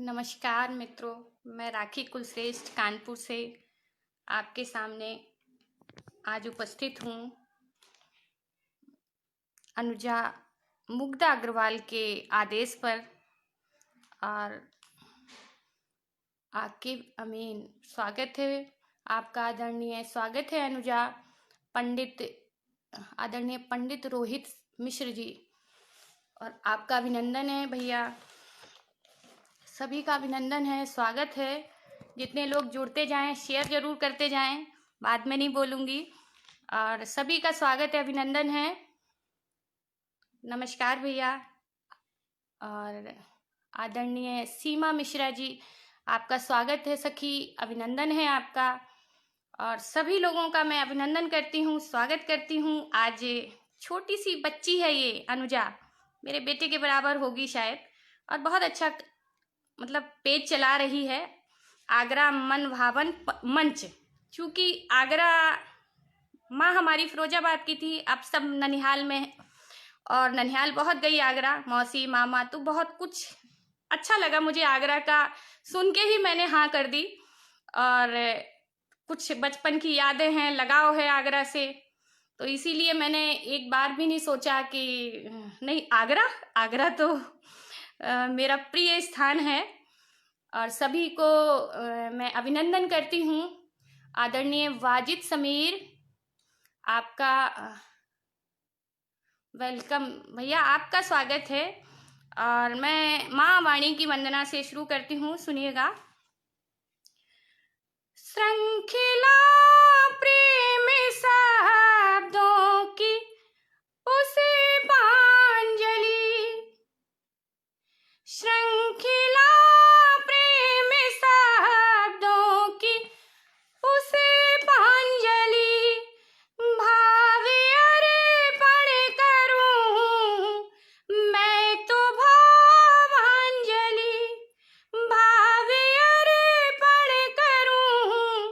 नमस्कार मित्रों, मैं राखी कुलश्रेष्ठ कानपुर से आपके सामने आज उपस्थित हूँ अनुजा मुग्धा अग्रवाल के आदेश पर। और आकिब अमीन, स्वागत है आपका। आदरणीय स्वागत है अनुजा। आदरणीय पंडित रोहित मिश्र जी, और आपका अभिनंदन है भैया, सभी का अभिनंदन है, स्वागत है। जितने लोग जुड़ते जाएं, शेयर जरूर करते जाएं, बाद में नहीं बोलूँगी। और सभी का स्वागत है, अभिनंदन है। नमस्कार भैया। और आदरणीय सीमा मिश्रा जी, आपका स्वागत है सखी, अभिनंदन है आपका। और सभी लोगों का मैं अभिनंदन करती हूँ, स्वागत करती हूँ। आज छोटी सी बच्ची है ये अनुजा, मेरे बेटे के बराबर होगी शायद, और बहुत अच्छा पेज चला रही है, आगरा मन भावन मंच। चूँकि आगरा माँ हमारी फिरोजाबाद की थी, अब सब ननिहाल में है, और ननिहाल बहुत गई आगरा, मौसी मामा, तो बहुत कुछ अच्छा लगा मुझे आगरा का सुन के ही मैंने हाँ कर दी। और कुछ बचपन की यादें हैं, लगाव है आगरा से, तो इसीलिए मैंने एक बार भी नहीं सोचा कि नहीं, आगरा तो मेरा प्रिय स्थान है। और सभी को मैं अभिनंदन करती हूँ। आदरणीय वाजिद समीर, आपका वेलकम भैया, आपका स्वागत है। और मैं माँ वाणी की वंदना से शुरू करती हूँ, सुनिएगा। श्रृंखला प्रेम शब्दों की उसे पांजलि, श्रृंखला प्रेम शब्दों की उसे पांजलि, भावे अर्पण करूं मैं तो भावांजलि, भावे अर्पण करूं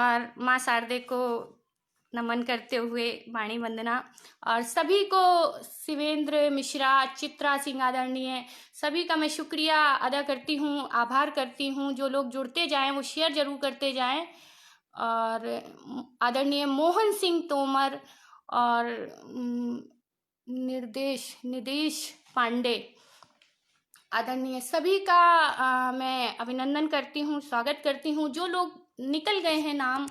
और माँ शारदे को नमन करते हुए वाणी वंदना, और सभी को शिवेंद्र मिश्रा, चित्रा सिंह आदरणीय, सभी का मैं शुक्रिया अदा करती हूँ, आभार करती हूँ। जो लोग जुड़ते जाएं वो शेयर जरूर करते जाएं। और आदरणीय मोहन सिंह तोमर और निदेश पांडे आदरणीय, सभी का मैं अभिनंदन करती हूँ, स्वागत करती हूँ। जो लोग निकल गए हैं नाम,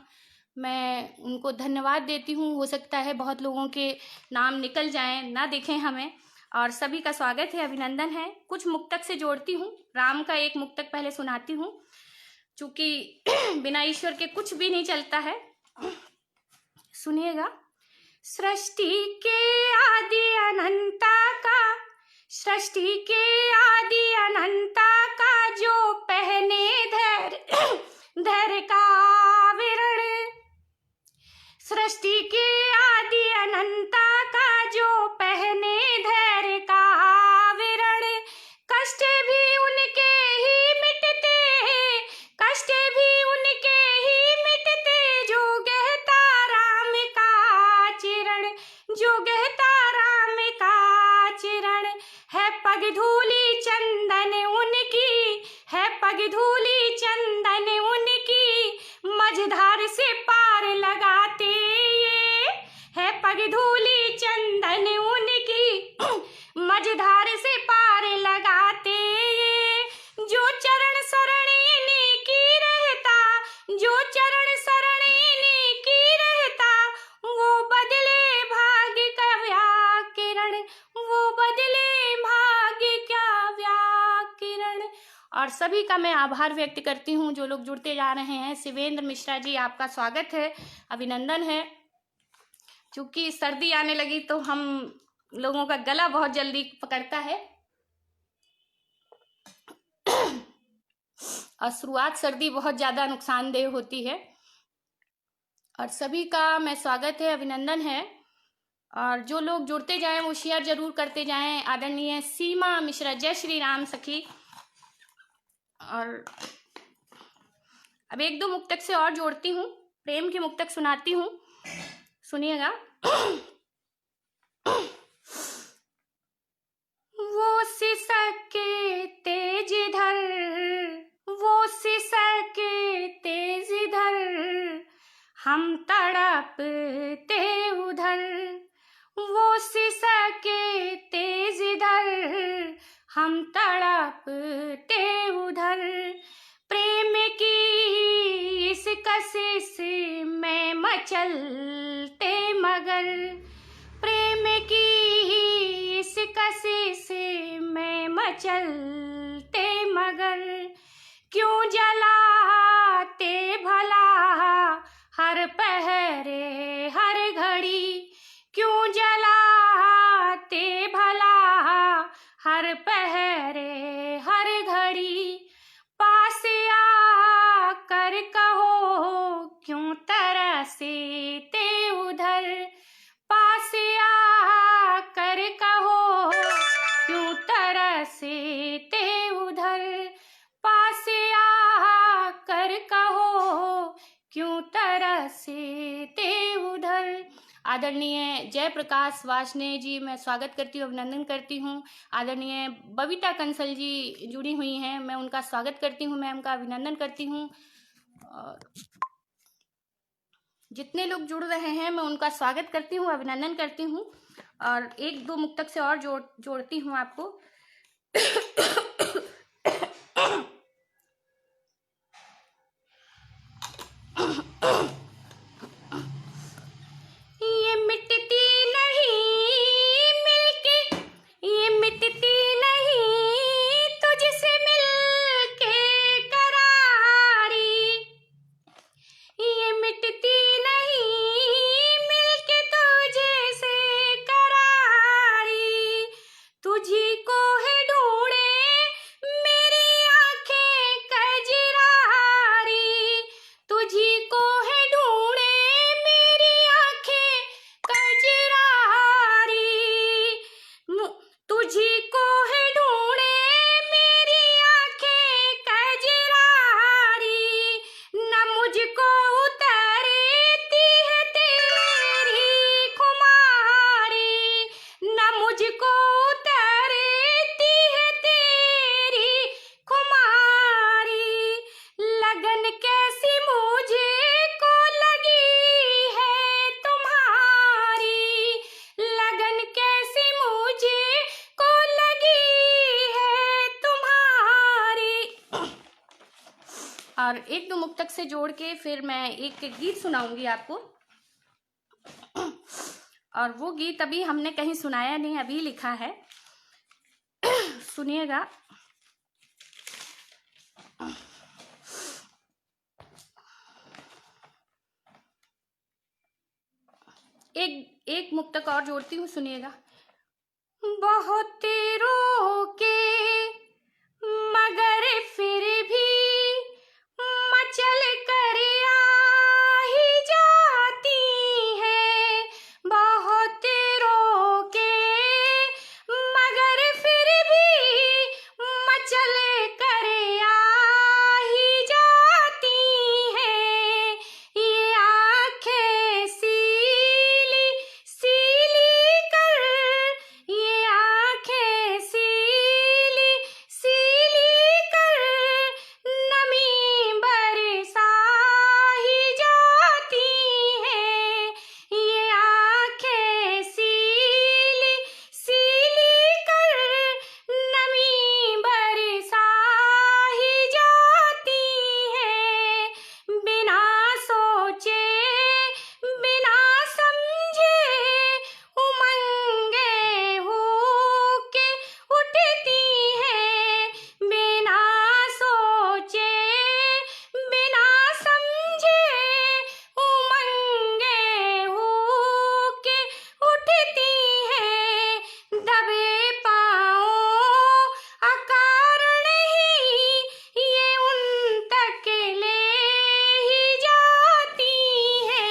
मैं उनको धन्यवाद देती हूँ। हो सकता है बहुत लोगों के नाम निकल जाएं, ना देखें हमें, और सभी का स्वागत है, अभिनंदन है। कुछ मुक्तक से जोड़ती हूँ, राम का एक मुक्तक पहले सुनाती हूँ, चूंकि बिना ईश्वर के कुछ भी नहीं चलता है। सुनिएगा। सृष्टि के आदि अनंता का, सृष्टि के आदि अनंता का जो पहने धैर्य का आवरण, सृष्टि के आदि अनंता का जो पहने धैर्य का आवरण, कष्ट भी उनके ही मिटते हैं, कष्ट भी उनके ही मिटते, जो गहता राम का चिरण, जो गहता राम का चिरण है। पग धूली चंदन उनकी है, पग धूली चंदन उनकी, मझधार से पार लगाते ये है। पग धूली चंदन उनकी, मझधार से पार लगाते ये, जो चरण शरण इन्हीं की रहता, जो चरण शरण इन्हीं की रहता, वो बदले भाग्य का व्याकरण, वो बदले भाग्य का व्याकरण। और सभी का मैं आभार व्यक्त करती हूँ जो लोग जुड़ते जा रहे हैं। शिवेंद्र मिश्रा जी, आपका स्वागत है, अभिनंदन है। क्योंकि सर्दी आने लगी तो हम लोगों का गला बहुत जल्दी पकड़ता है, और शुरुआत सर्दी बहुत ज़्यादा नुकसानदेह होती है। और सभी का मैं स्वागत है, अभिनंदन है। और जो लोग जुड़ते जाएं वो शेयर जरूर करते जाएं। आदरणीय सीमा मिश्रा, जय श्री राम सखी। और अब एक दो मुक्तक से और जोड़ती हूँ, प्रेम की मुक्तक सुनाती हूँ, सुनिएगा। वो सिसके तेज धर, वो सिसके तेज धर, हम तड़पते उधर, वो सिसके तेज धर, हम तड़पते उधर। प्रेम की इस कशिश में मचलते मगर, प्रेम की इस कशिश में मचलते मगर, क्यों जलाते भला हर पहरे हर घड़ी, क्यों जलाते भला हर पहरे हर घड़ी। पास आकर कहो क्यों तरसते उधर, पास आकर कहो क्यों तरसते उधर, पास आकर कहो क्यों तरसते उधर। आदरणीय जयप्रकाश वार्ष्णेय जी, मैं स्वागत करती हूँ, अभिनंदन करती हूँ। आदरणीय बबीता कंसल जी जुड़ी हुई हैं, मैं उनका स्वागत करती हूँ, मैम का अभिनंदन करती हूँ। और जितने लोग जुड़ रहे हैं मैं उनका स्वागत करती हूँ, अभिनंदन करती हूँ। और एक दो मुक्तक से और जोड़ती हूँ आपको। ये मिटती नहीं मिलके, ये मिटती नहीं तुझसे मिलके करारी, ये मिटती नहीं मिलके तुझसे करारी। तुझी को है ढूंढे मेरी आंखें कजरारी, तुझी को है ढूंढे और एक दो मुक्तक से जोड़ के फिर मैं एक गीत सुनाऊंगी आपको। और वो गीत अभी हमने कहीं सुनाया नहीं, अभी लिखा है, सुनिएगा। एक मुक्तक और जोड़ती हूँ, सुनिएगा। बहुत रोके मगर फिर भी मचल कर आ ही जाती है। बहुत रोके मगर फिर भी मचल कर आ ही जाती है। ये आंखें सीली सीली कर, ये आंखें सीली सीली कर नमी बरसा ही जाती है। ये आंखें सीली सीली कर नमी बरसा ही जाती है। बिना सोचे बिना समझे उमंगे होके उठती है। बिना सोचे बिना समझे उमंगे होके उठती है। दबे पाँव अकारण ही ये उन तक ले ही जाती है।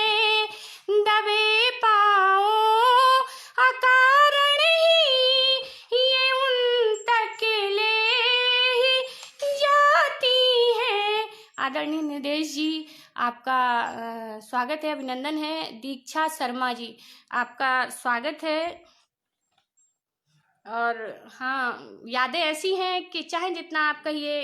दबे पाँव अकारण ही ये उन तक ले ही जाती है। आदरणीय निर्देश जी, आपका स्वागत है, अभिनंदन है। दीक्षा शर्मा जी, आपका स्वागत है। और हाँ, यादें ऐसी हैं कि चाहे जितना आप कहिए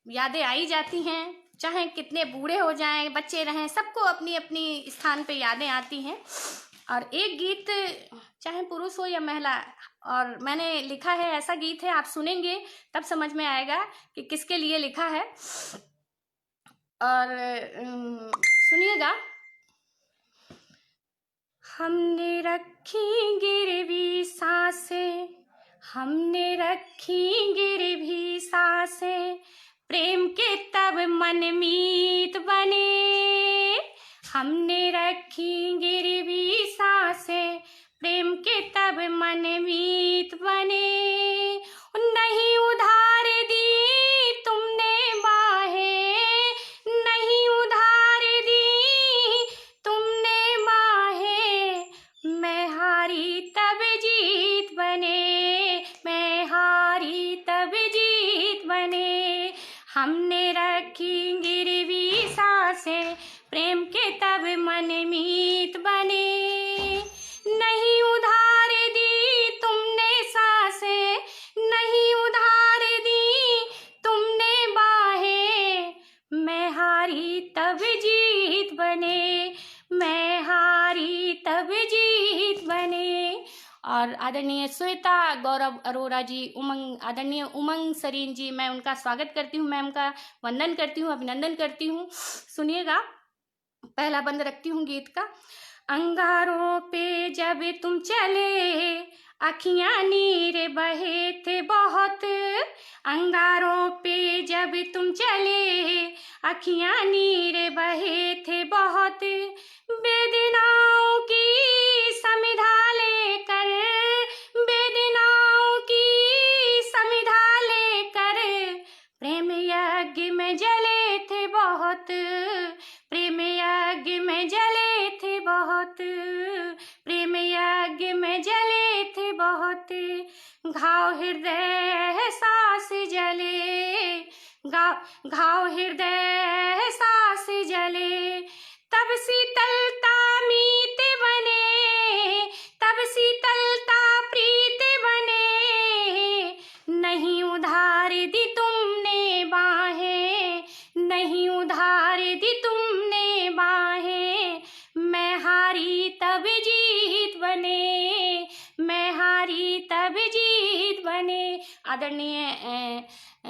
यादें आई जाती हैं, चाहे कितने बूढ़े हो जाएं, बच्चे रहें, सबको अपनी अपनी स्थान पे यादें आती हैं। और एक गीत चाहे पुरुष हो या महिला, और मैंने लिखा है, ऐसा गीत है, आप सुनेंगे तब समझ में आएगा कि किसके लिए लिखा है। और सुनिएगा। हमने रखी गिरवी सांसें, हमने रखी गिरवी सांसें, प्रेम के तब मनमीत बने। हमने रखी गिरवी सांसें, प्रेम के तब मनमीत बने। नहीं उधार दी तुमने बाहें, नहीं उधार दी तुमने बाहें, मैं हारी तब जीत बने, मैं हारी तब जीत बने। हमने रखी गिरवी सांसें, प्रेम के तब मनमीत बने। नहीं उधार दी तुमने सांसें, नहीं उधार दी तुमने बाहें, मैं हारी तब जीत बने, मैं हारी तब जीत बने। और आदरणीय श्वेता गौरव अरोरा जी, आदरणीय उमंग सरीन जी, मैं उनका स्वागत करती हूँ, मैं उनका वंदन करती हूँ, अभिनंदन करती हूँ। सुनिएगा, पहला बंद रखती हूँ गीत का। अंगारों पे जब तुम चले, अखियां नीर बहे थे बहुत। अंगारों पे जब तुम चले, अखियां नीर बहे थे बहुत। बेदिनाओं की समिधा लेकर, बेदिनाओं की समिधा लेकर, प्रेम यज्ञ में जले थे बहुत, प्रेम यज्ञ में जले थे बहुत, प्रेम यज्ञ में जले थे बहुत। घाव हृदय सांस जले, घाव हृदय सांस जले, तब शीतलता मीत बने, तब शीतलता प्रीत बने। नहीं उधार दी तुमने बाहें, नहीं उधार दी तुमने बाहें, मैं हारी तब जीत बने, मैं हारी तब जीत बने। आदरणीय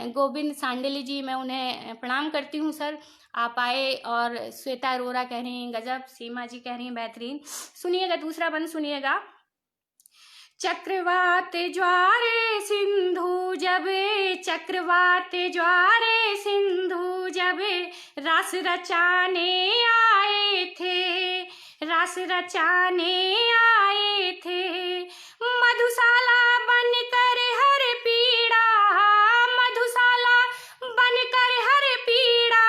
गोविंद सांडिल्य जी, मैं उन्हें प्रणाम करती हूँ सर, आप आए। और श्वेता अरोरा कह रही हैं गजब, सीमा जी कह रही हैं बेहतरीन। सुनिएगा दूसरा बंद सुनिएगा। चक्रवात ज्वारे सिंधु जब, चक्रवात ज्वारे सिंधु जब रस रचाने आए थे, रस रचाने आए थे। मधुशाला बनकर हर पीड़ा, मधुशाला बनकर हर पीड़ा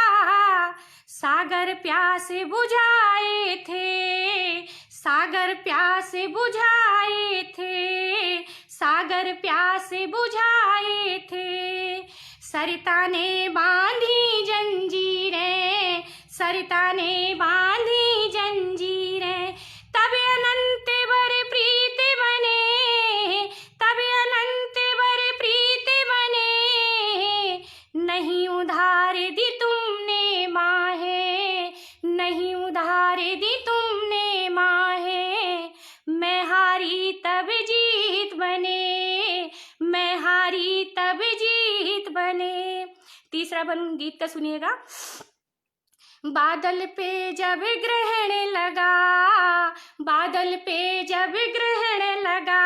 सागर प्यास बुझाए थे, सागर प्यास बुझाए थे, सागर प्यास बुझाए थे। सरिता ने बांधी जंजीरें, सरिता ने बांधी जंजीरें, तब अनंत वर प्रीत बने, तब अनंत वर प्रीत बने। नहीं उधार दी तुमने माहे, नहीं उधार दी तुमने माहे। मैं हारी तब जीत बने, मैं हारी तब जीत बने। तीसरा बन गीत का सुनिएगा। बादल पे जब ग्रहण लगा, बादल पे जब ग्रहण लगा,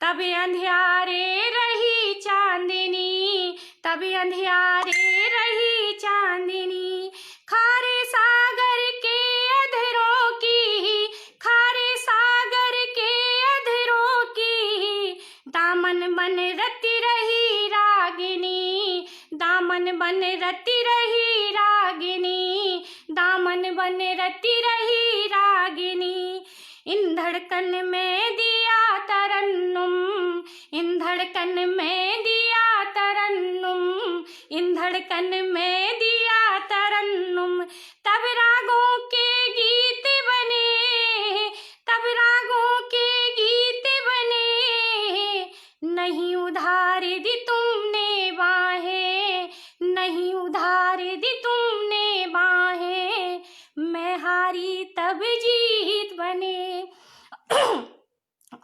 तब अंधियारे रही चांदनी, तब अंधियारे रही चांदनी। खारे सागर के अधरों की, खारे सागर के अधरों की, दामन बन रती रही रागिनी, दामन बन रती रही रागिनी, दामन बन रती रही रागिनी। इन धड़कन में दिया तरन्नुम, इन धड़कन में दिया तरन्नुम, इन धड़कन में दिया तरन्नुम। तब रागों के गीत बने, तब रागों के गीत बने। नहीं उधार दी तुमने बाहें, नहीं उधार दी तुमने बाहें। मैं हारी तब जीत बने।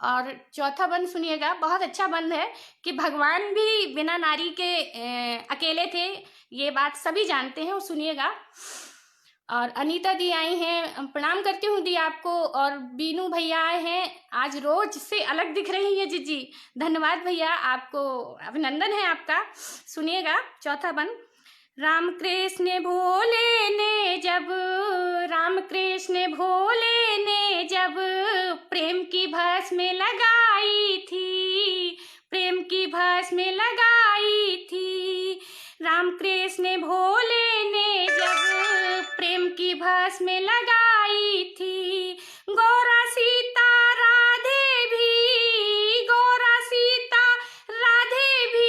और चौथा बंद सुनिएगा, बहुत अच्छा बंद है कि भगवान भी बिना नारी के अकेले थे, ये बात सभी जानते हैं, और सुनिएगा। और अनीता दी आई हैं, प्रणाम करती हूँ दी आपको। और बीनू भैया आए हैं, आज रोज से अलग दिख रही है जी, धन्यवाद भैया, आपको अभिनंदन है आपका। सुनिएगा चौथा बंद। राम कृष्ण भोले ने जब, राम कृष्ण भोले ने जब प्रेम की भस्म लगाई थी, प्रेम की भस्म लगाई थी। राम कृष्ण भोले ने जब प्रेम की भस्म लगाई थी। गौरा सीता राधे भी, गौरा सीता राधे भी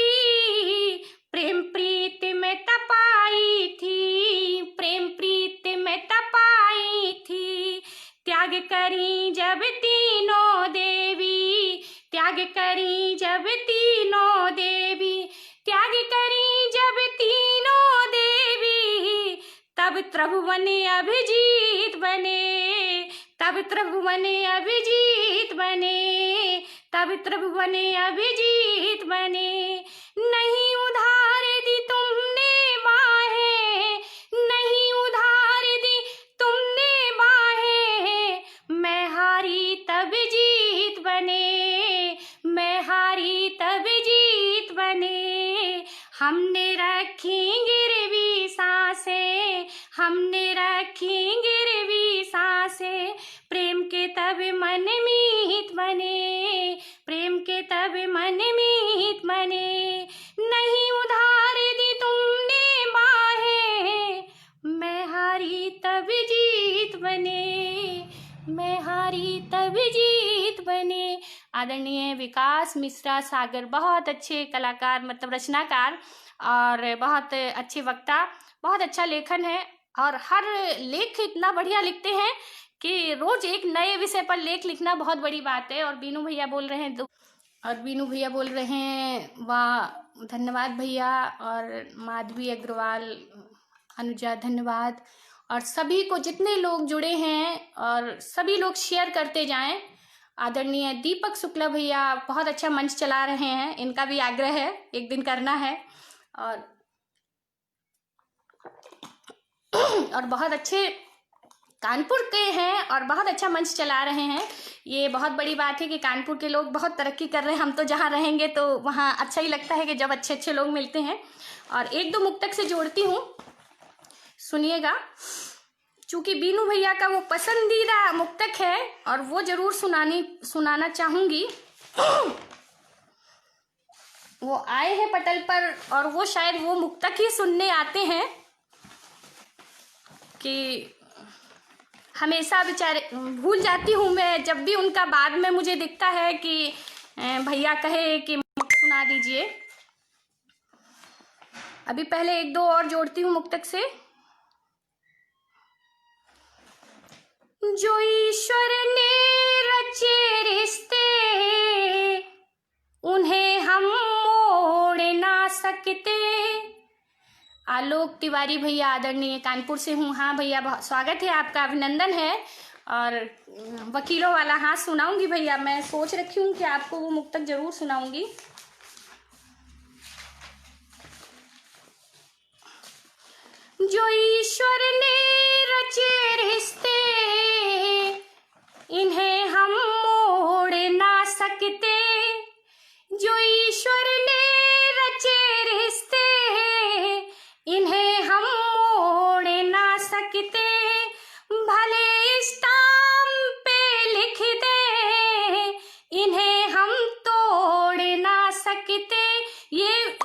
प्रेम प्रीत में तपाई थी, प्रेम प्रीत में तपाई थी। त्याग करी जब तीनों देवी, त्याग करी जब तीनों देवी, त्याग करी जब तीनों देवी, तब त्रिभुवन अभिजीत बने, तब त्रिभुवन अभिजीत बने, तब त्रिभुवन अभिजीत बने। नहीं उधार दी तुमने बाहें, नहीं उधार दी तुमने बाहें। मैं हारी तब जीत बने, मैं हारी तब जीत बने। हमने रखी गिरवी सांसें, हमने रखी गिरवी सांसें। प्रेम के तब मन मीत बने, प्रेम के तब मन मीत बने। नहीं उधार दी तुमने बाहें, मैं हारी तब जीत बने, मैं हारी तब जीत बने। आदरणीय विकास मिश्रा सागर, बहुत अच्छे कलाकार, मतलब रचनाकार, और बहुत अच्छे वक्ता, बहुत अच्छा लेखन है। और हर लेख इतना बढ़िया लिखते हैं कि रोज एक नए विषय पर लेख लिखना बहुत बड़ी बात है। और बीनू भैया बोल रहे हैं, और बीनू भैया बोल रहे हैं वाह, धन्यवाद भैया। और माधवी अग्रवाल, अनुजा धन्यवाद। और सभी को, जितने लोग जुड़े हैं, और सभी लोग शेयर करते जाएं। आदरणीय दीपक शुक्ला भैया बहुत अच्छा मंच चला रहे हैं, इनका भी आग्रह है एक दिन करना है। और बहुत अच्छे कानपुर के हैं और बहुत अच्छा मंच चला रहे हैं। ये बहुत बड़ी बात है कि कानपुर के लोग बहुत तरक्की कर रहे हैं। हम तो जहाँ रहेंगे तो वहाँ अच्छा ही लगता है कि जब अच्छे अच्छे लोग मिलते हैं। और एक दो मुक्तक से जोड़ती हूँ, सुनिएगा। चूंकि बीनू भैया का वो पसंदीदा मुक्तक है और वो जरूर सुनाना चाहूंगी। वो आए हैं पटल पर और वो शायद वो मुक्तक ही सुनने आते हैं कि हमेशा बेचारे भूल जाती हूँ मैं जब भी उनका बाद में मुझे दिखता है कि भैया कहे कि सुना दीजिए। अभी पहले एक दो और जोड़ती हूँ मुक्तक से। जो ईश्वर ने रचे रिश्ते उन्हें हम मोड़ ना सकते। आलोक तिवारी भैया आदरणीय, कानपुर से हूँ। हाँ भैया, बहुत स्वागत है आपका, अभिनंदन है। और वकीलों वाला हाँ सुनाऊंगी भैया, मैं सोच रखी हूँ कि आपको वो मुक्तक जरूर सुनाऊंगी। जो ईश्वर ने रचे रिश्ते इन्हें हम मोड़ ना सकते। जो ईश्वर ने रचे रिश्ते इन्हें हम मोड़ ना सकते। भले स्टाम्प पे लिख दे इन्हें हम तोड़ ना सकते। ये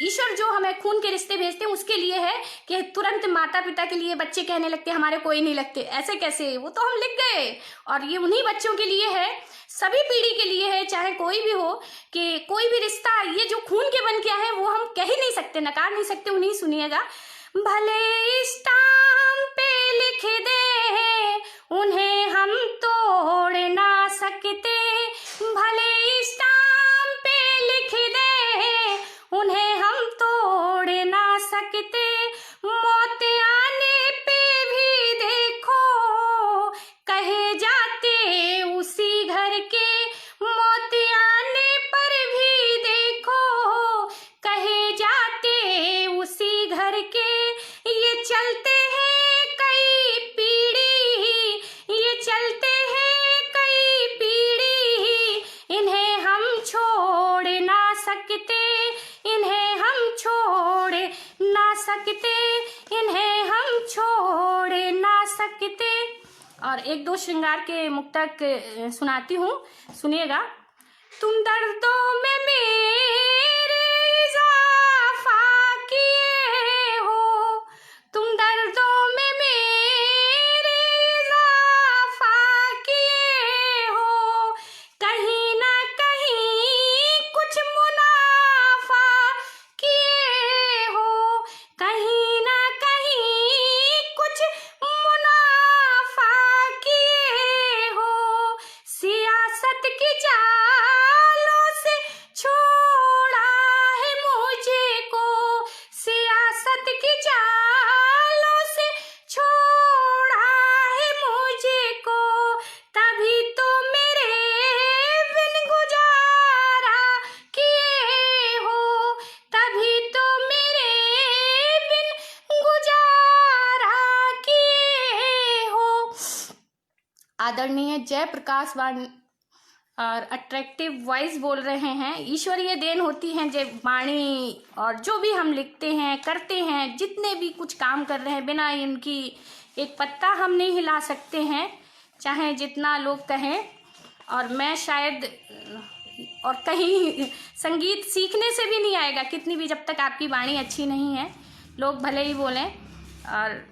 ईश्वर जो हमें खून के रिश्ते भेजते हैं उसके लिए है कि तुरंत माता पिता के लिए बच्चे कहने लगते हमारे कोई नहीं लगते, ऐसे कैसे, वो तो हम लिख गए। और ये उन्हीं बच्चों के लिए है, सभी पीढ़ी के लिए है, चाहे कोई भी हो, कि कोई भी रिश्ता ये जो खून के बन गया है वो हम कह ही नहीं सकते, नकार नहीं सकते। उन्हीं सुनिएगा। भले स्टाम्प पे लिख दे उन्हें हम तोड़ ना सकते। भले स्टाम्प पे लिख दे उन्हें हम तोड़ ना सकते। मौत आने पे भी देखो कहे जाते उसी घर के। मौत आने पर भी देखो कहे जाते उसी घर के। ये चलते हैं कई पीढ़ी, ये चलते हैं कई पीढ़ी इन्हें हम छोड़ ना सकते। इन्हें हम छोड़ ना सकते, इन्हें हम छोड़ ना सकते। और एक दो श्रृंगार के मुक्तक सुनाती हूँ, सुनिएगा। तुम दर्दों में मेरे इजाफा किए हो, तुम दर्दों में मेरे इजाफा किए हो। कहीं ना कहीं कुछ मुनाफा किए हो, कहीं ना कहीं कुछ मुनाफा किए हो। सियासत की जालों से छोड़ा है मुझको, सियासत की जालों से छोड़ा है मुझको। तभी तो मेरे बिन गुजारा किए हो, तभी तो मेरे बिन गुजारा किए हो। आदरणीय जयप्रकाश वाणी और अट्रैक्टिव वॉइस बोल रहे हैं। ईश्वरीय देन होती है जब वाणी, और जो भी हम लिखते हैं करते हैं, जितने भी कुछ काम कर रहे हैं, बिना इनकी एक पत्ता हम नहीं हिला सकते हैं, चाहे जितना लोग कहें। और मैं शायद और कहीं संगीत सीखने से भी नहीं आएगा कितनी भी, जब तक आपकी वाणी अच्छी नहीं है, लोग भले ही बोलें। और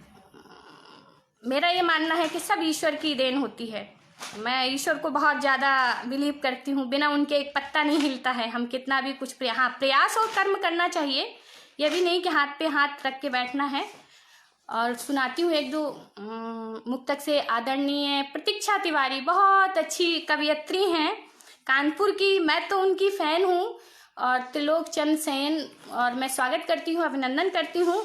मेरा ये मानना है कि सब ईश्वर की देन होती है। मैं ईश्वर को बहुत ज़्यादा बिलीव करती हूँ, बिना उनके एक पत्ता नहीं हिलता है। हम कितना भी कुछ प्रयास और कर्म करना चाहिए, ये भी नहीं कि हाथ पे हाथ रख के बैठना है। और सुनाती हूँ एक दो मुक्तक से। आदरणीय प्रतीक्षा तिवारी बहुत अच्छी कवयित्री हैं, कानपुर की, मैं तो उनकी फ़ैन हूँ। और त्रिलोक चंद सेन, और मैं स्वागत करती हूँ, अभिनंदन करती हूँ।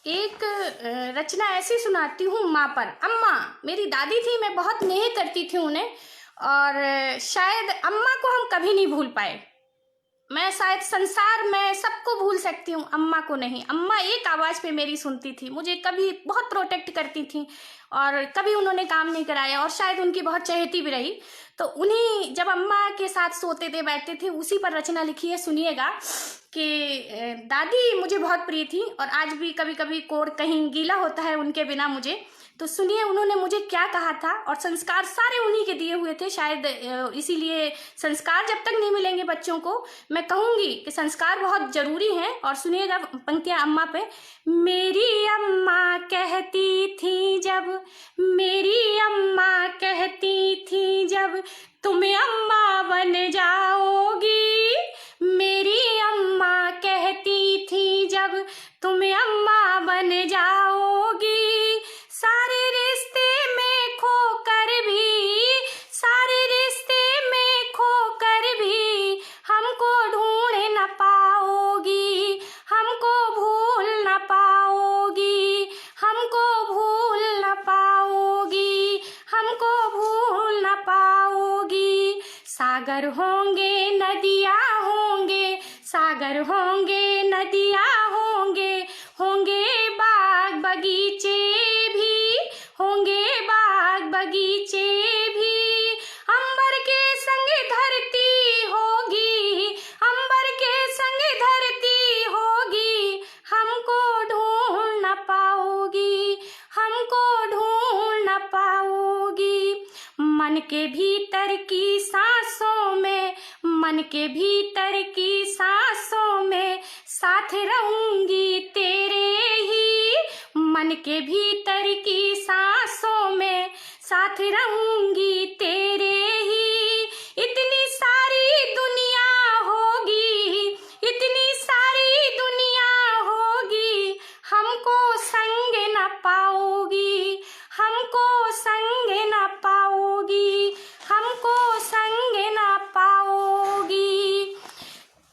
एक रचना ऐसी सुनाती हूँ माँ पर। अम्मा मेरी दादी थी, मैं बहुत नेह करती थी उन्हें, और शायद अम्मा को हम कभी नहीं भूल पाए। मैं शायद संसार में सबको भूल सकती हूँ, अम्मा को नहीं। अम्मा एक आवाज़ पे मेरी सुनती थी, मुझे कभी बहुत प्रोटेक्ट करती थी और कभी उन्होंने काम नहीं कराया, और शायद उनकी बहुत चहेती भी रही। तो उन्हीं जब अम्मा के साथ सोते थे, बैठते थे, उसी पर रचना लिखी है, सुनिएगा। कि दादी मुझे बहुत प्रिय थी और आज भी कभी कभी कोर कहीं गीला होता है उनके बिना मुझे। तो सुनिए उन्होंने मुझे क्या कहा था, और संस्कार सारे उन्हीं के दिए हुए थे। शायद इसीलिए संस्कार जब तक नहीं मिलेंगे बच्चों को, मैं कहूँगी कि संस्कार बहुत जरूरी हैं। और सुनिएगा पंक्तियाँ अम्मा पे। मेरी अम्मा कहती थी जब, मेरी अम्मा कहती थी जब, तुम अम्मा बन जाओगी। मेरी अम्मा कहती थी जब, तुम अम्मा बन जाओगी। सारे रिश्ते में खोकर भी, सारे रिश्ते में खोकर भी, हमको ढूंढ न पाओगी, हमको भूल न पाओगी, हमको भूल न पाओगी, हमको भूल न पाओगी। सागर होंगे नदियाँ होंगे, सागर होंगे नदियाँ होंगे, होंगे बाग बगीचे भी, होंगे बाग बगीचे भी। अंबर के संग धरती होगी, अंबर के संग धरती होगी, हमको ढूंढ न पाओगी, हमको ढूंढ न पाओगी। मन के भीतर की सांसों में, मन के भीतर की सांसों में, साथ रहूंगी तेरे ही। मन के भीतर की सांसों में, साथ रहूंगी तेरे ही। इतनी सारी दुनिया होगी, इतनी सारी दुनिया होगी, हमको संग न पाओगी, हमको संग न पाओगी, हमको संग न पाओगी।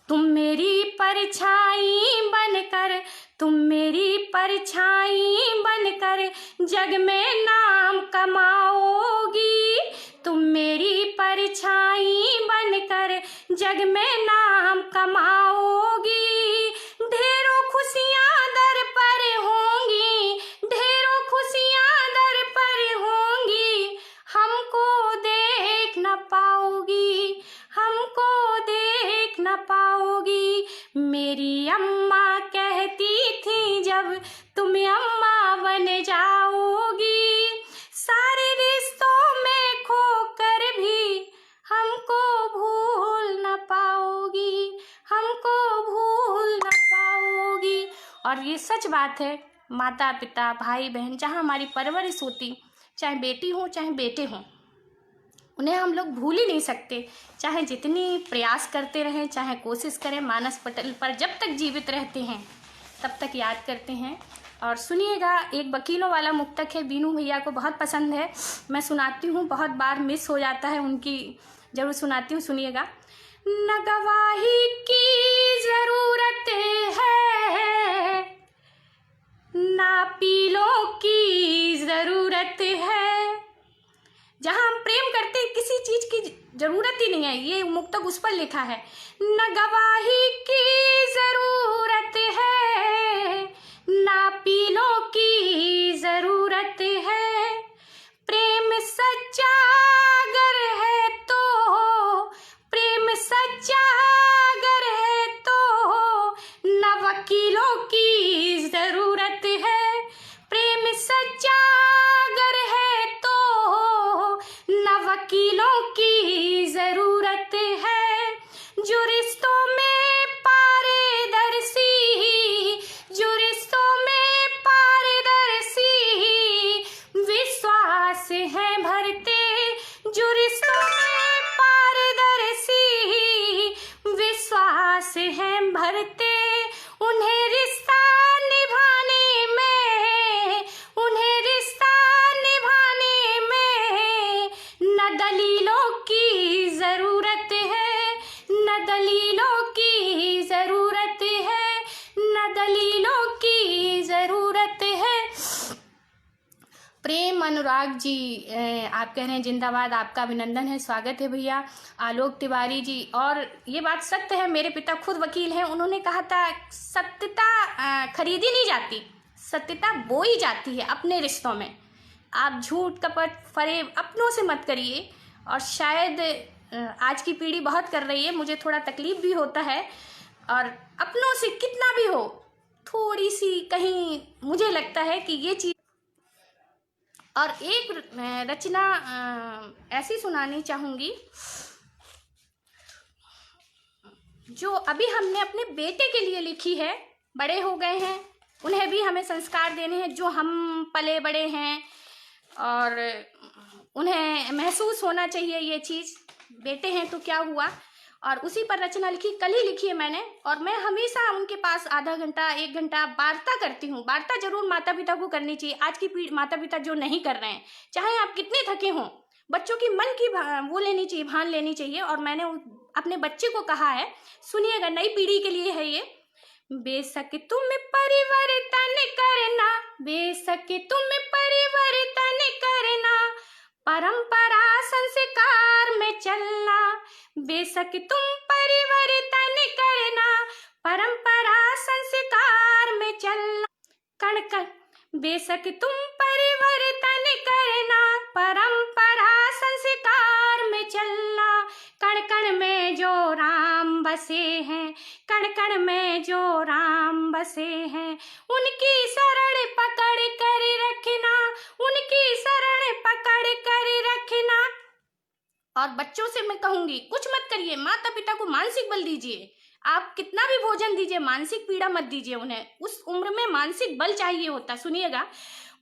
तुम मेरी परछाई बनकर, तुम मेरी परछाई बनकर, जग में नाम कमाओगी। तुम मेरी परछाई बनकर, जग में नाम कमाओगी। ढेरों खुशियाँ दर पर होंगी, ढेरों खुशियाँ दर पर होंगी, हमको देख न पाओगी, हमको देख न पाओगी। मेरी अम्मा कहती थी जब, तुम अम्मा बन जाओगी। सारे रिश्तों में खोकर भी, हमको भूल न पाओगी, हमको भूल न पाओगी। और ये सच बात है, माता पिता भाई बहन जहाँ हमारी परवरिश होती, चाहे बेटी हो चाहे बेटे हों, उन्हें हम लोग भूल ही नहीं सकते। चाहे जितनी प्रयास करते रहें, चाहे कोशिश करें, मानस पटल पर जब तक जीवित रहते हैं तब तक याद करते हैं। और सुनिएगा, एक वकीलों वाला मुक्तक है, बीनू भैया को बहुत पसंद है, मैं सुनाती हूँ, बहुत बार मिस हो जाता है, उनकी जरूर सुनाती हूँ, सुनिएगा। न गवाही की ज़रूरत है, ना पीलों की ज़रूरत है। जहाँ हम प्रेम करते हैं, किसी चीज की जरूरत ही नहीं है, ये मुक्तक उस पर लिखा है। न गवाही की जरूरत है, ना पीलों की जरूरत है। प्रेम सच्चा अगर है तो, प्रेम सच्चा अगर है तो, न वकीलों की जरूरत है। प्रेम सच्चा अगर है तो, न वकीलों की जरूरत है। जो रिश्तों में पारदर्शी, जो रिश्तों में पारदर्शी प्रेम अनुराग जी, आप कह रहे हैं जिंदाबाद, आपका अभिनंदन है, स्वागत है भैया। आलोक तिवारी जी, और ये बात सत्य है, मेरे पिता खुद वकील हैं, उन्होंने कहा था सत्यता खरीदी नहीं जाती, सत्यता बोई जाती है अपने रिश्तों में। आप झूठ कपट फरेब अपनों से मत करिए। और शायद आज की पीढ़ी बहुत कर रही है, मुझे थोड़ा तकलीफ भी होता है, और अपनों से कितना भी हो थोड़ी सी कहीं मुझे लगता है कि ये चीज़। और एक रचना ऐसी सुनानी चाहूँगी जो अभी हमने अपने बेटे के लिए लिखी है। बड़े हो गए हैं, उन्हें भी हमें संस्कार देने हैं जो हम पले बड़े हैं, और उन्हें महसूस होना चाहिए ये चीज़, बेटे हैं तो क्या हुआ। और उसी पर रचना लिखी, कल ही लिखी है मैंने, और मैं हमेशा उनके पास आधा घंटा 1 घंटा वार्ता करती हूँ। वार्ता जरूर माता पिता को करनी चाहिए, आज की माता पिता जो नहीं कर रहे हैं, चाहे आप कितने थके हों, बच्चों की मन की वो लेनी चाहिए, भान लेनी चाहिए। और मैंने अपने बच्चे को कहा है, सुनिएगा, नई पीढ़ी के लिए है ये। बेशक तुम परिवर्तन करना, बेशक तुम परिवर्तन करना, परंपरा संस्कार में चलना। बेशक तुम परिवर्तन करना, परंपरा संस्कार में चलना। कण कण, बेशक तुम परिवर्तन करना, परंपरा संस्कार में चलना। कण कण में जो राम बसे हैं, कण कण में जो राम बसे हैं, उनकी शरण पकड़ कर रखना, उनकी शरण पकड़ कर रखना। और बच्चों से मैं कहूंगी, कुछ मत करिए, माता पिता को मानसिक बल दीजिए। आप कितना भी भोजन दीजिए, मानसिक पीड़ा मत दीजिए उन्हें, उस उम्र में मानसिक बल चाहिए होता। सुनिएगा,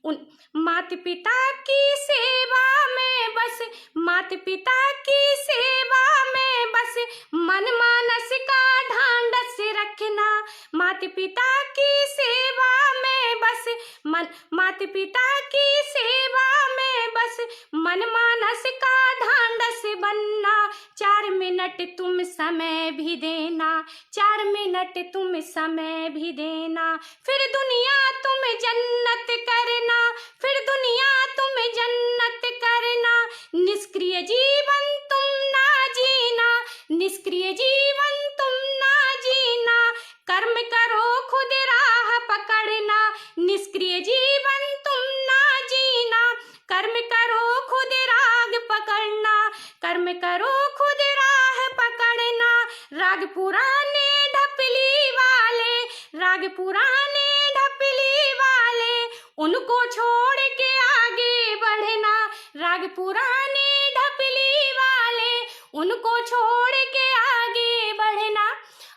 उन माता पिता की सेवा में बस, माता पिता की सेवा में बस, मन मानस का ढांढस रखना। माता पिता की सेवा में बस, माता पिता की सेवा में बस, मन मानस का ढांढस बनना। 4 मिनट तुम समय भी देना, 4 मिनट तुम समय भी देना, फिर दुनिया तुम जन्नत करना, फिर दुनिया तुम जन्नत करना। निष्क्रिय जीवन तुम ना जीना, निष्क्रिय जीवन तुम ना जीना, कर्म करो खुद राह पकड़ना। निष्क्रिय जीवन तुम ना जीना, कर्म करो खुद राग पकड़ना, कर्म करो खुद राह पकड़ना। राग पुराने ढपली वाले, राग पुराने ढपली वाले, उनको छोड़ के आगे बढ़ना। राग पुराने ढपली वाले, उनको छोड़ के आगे बढ़ना।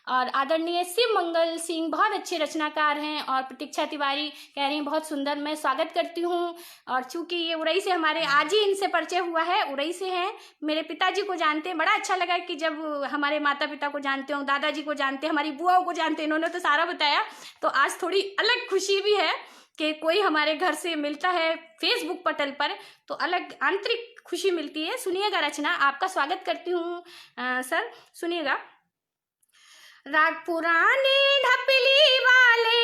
और आदरणीय शिव मंगल सिंह बहुत अच्छे रचनाकार हैं, और प्रतीक्षा तिवारी कह रही हैं बहुत सुंदर, मैं स्वागत करती हूँ। और चूंकि ये उरई से, हमारे आज ही इनसे परिचय हुआ है, उरई से हैं, मेरे पिताजी को जानते हैं। बड़ा अच्छा लगा कि जब हमारे माता पिता को जानते हो, दादाजी को जानते हैं, हमारी बुआओं को जानते हैं, इन्होंने तो सारा बताया। तो आज थोड़ी अलग खुशी भी है कि कोई हमारे घर से मिलता है फेसबुक पटल पर, तो अलग आंतरिक खुशी मिलती है। सुनिएगा रचना, आपका स्वागत करती हूँ सर, सुनिएगा। राग पुराने ढपली वाले,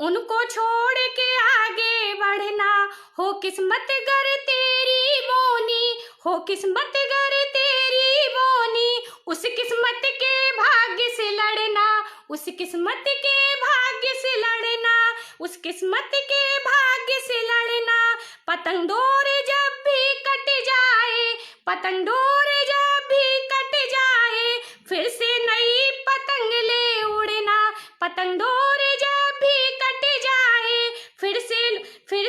उनको छोड़ के आगे बढ़ना। हो किस्मत गर तेरी बोनी, हो किस्मत गर तेरी बोनी, उस किस्मत के भाग्य से लड़ना, उस किस्मत के भाग्य से लड़ना, उस किस्मत के भाग्य से लड़ना। पतंग डोर जब भी कट जाए, पतंग डोर जब भी कट जाए, फिर से नई पतंग ले उड़ना। पतंग डोर जब भी कट जाए, फिर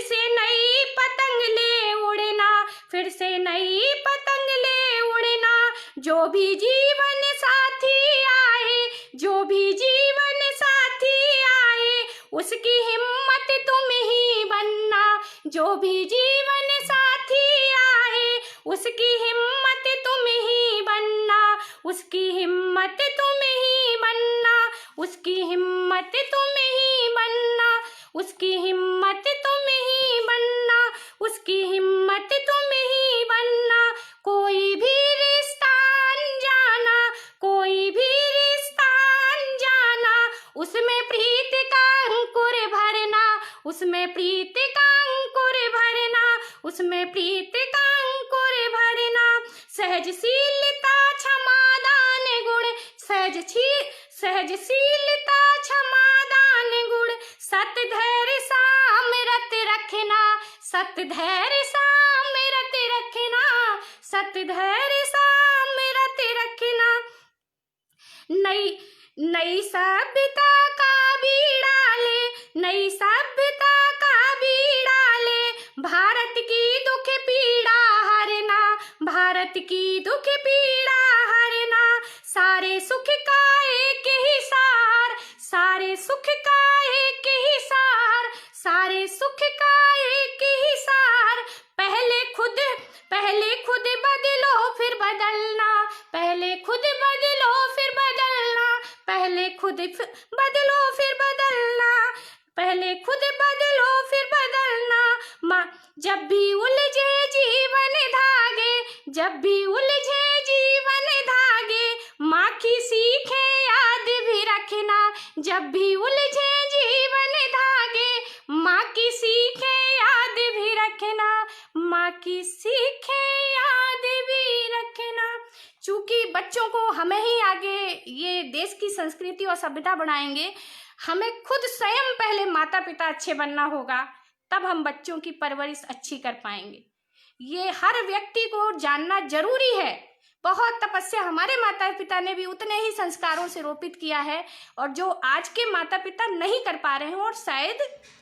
से नई पतंग ले उड़ना, फिर से नई पतंग ले उड़ना। जो भी जीवन साथी आए, जो भी जीवन साथी आए, उसकी हिम्मत तुम ही बनना। जो भी जीवन साथी आए, उसकी हिम्मत तुम ही बनना, उसकी हिम्मत तुम ही बनना, उसकी हिम्मत तुम ही बनना, उसकी हिम्मत तुम ही बनना, उसकी हिम्मत तुम ही बनना। कोई भी रिश्ता अनजाना, कोई भी रिश्ता अनजाना, उसमें प्रीत का अंकुर भरना, उसमें प्रीत का अंकुर भरना, उसमें प्रीत का अंकुर भरना, सहजशीलता क्षमादान गुण, सहजशीलता क्षमादान गुण, सत्य धैर्य सामरत रखना, सत्य धैर्य सामरत रखना, सत्य धैर्य सामरत रखना। नई सभ्यता का बीड़ा ले, नई सभ्यता का बीड़ा ले, भारत की दुख पीड़ा हरना, भारत की दुख पीड़ा हरना, सारे सुख का एक ही सार, सारे सुख का एक ही सार, सारे सुख का एक ही सार, पहले खुद बदलो फिर बदलना, पहले खुद बदलो फिर बदलना, पहले खुद बदलो फिर बदलना, पहले खुद बदलो फिर बदलना। माँ जब भी उलझे जीवन धागे, जब भी उलझे जीवन धागे, माँ की सीखें याद भी रखना, जब भी उलझे जीवन धागे, माँ की सीखें याद भी रखना, माँ की सीखें याद भी रखना। चूंकि बच्चों को हमें ही आगे ये देश की संस्कृति और सभ्यता बढ़ाएंगे, हमें खुद स्वयं पहले माता पिता अच्छे बनना होगा, तब हम बच्चों की परवरिश अच्छी कर पाएंगे। ये हर व्यक्ति को जानना जरूरी है। बहुत तपस्या हमारे माता पिता ने भी उतने ही संस्कारों से रोपित किया है, और जो आज के माता पिता नहीं कर पा रहे हैं, और शायद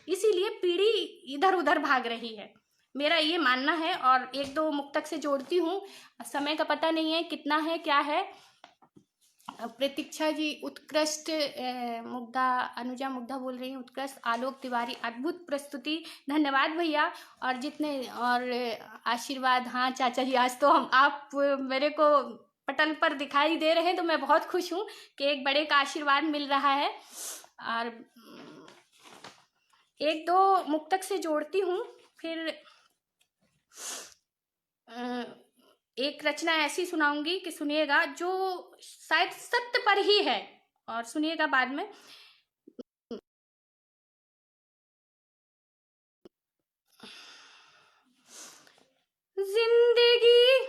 इसीलिए पीढ़ी इधर उधर भाग रही है, मेरा ये मानना है। और एक दो मुक्तक से जोड़ती हूँ, समय का पता नहीं है कितना है क्या है। प्रतीक्षा जी उत्कृष्ट, मुग्धा अनुजा मुग्धा बोल रही हैं, उत्कृष्ट। आलोक तिवारी अद्भुत प्रस्तुति, धन्यवाद भैया। और जितने और आशीर्वाद, हाँ चाचा जी, आज तो आप मेरे को पटल पर दिखाई दे रहे हैं, तो मैं बहुत खुश हूँ कि एक बड़े का आशीर्वाद मिल रहा है। और एक दो मुक्तक से जोड़ती हूँ, फिर एक रचना ऐसी सुनाऊंगी कि सुनिएगा, जो शायद सत्य पर ही है, और सुनिएगा बाद में। जिंदगी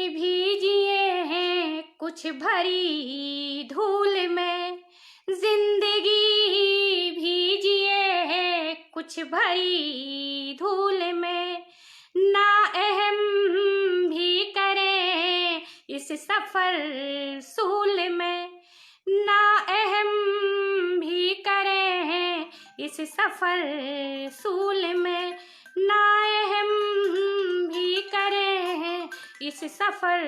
भी जिए हैं कुछ भरी धूल में, जिंदगी भी जिए हैं कुछ भरी धूल में, ना अहम भी करें इस सफर सूल में, ना अहम भी करें इस सफर सूल में, ना अहम भी करें इस सफर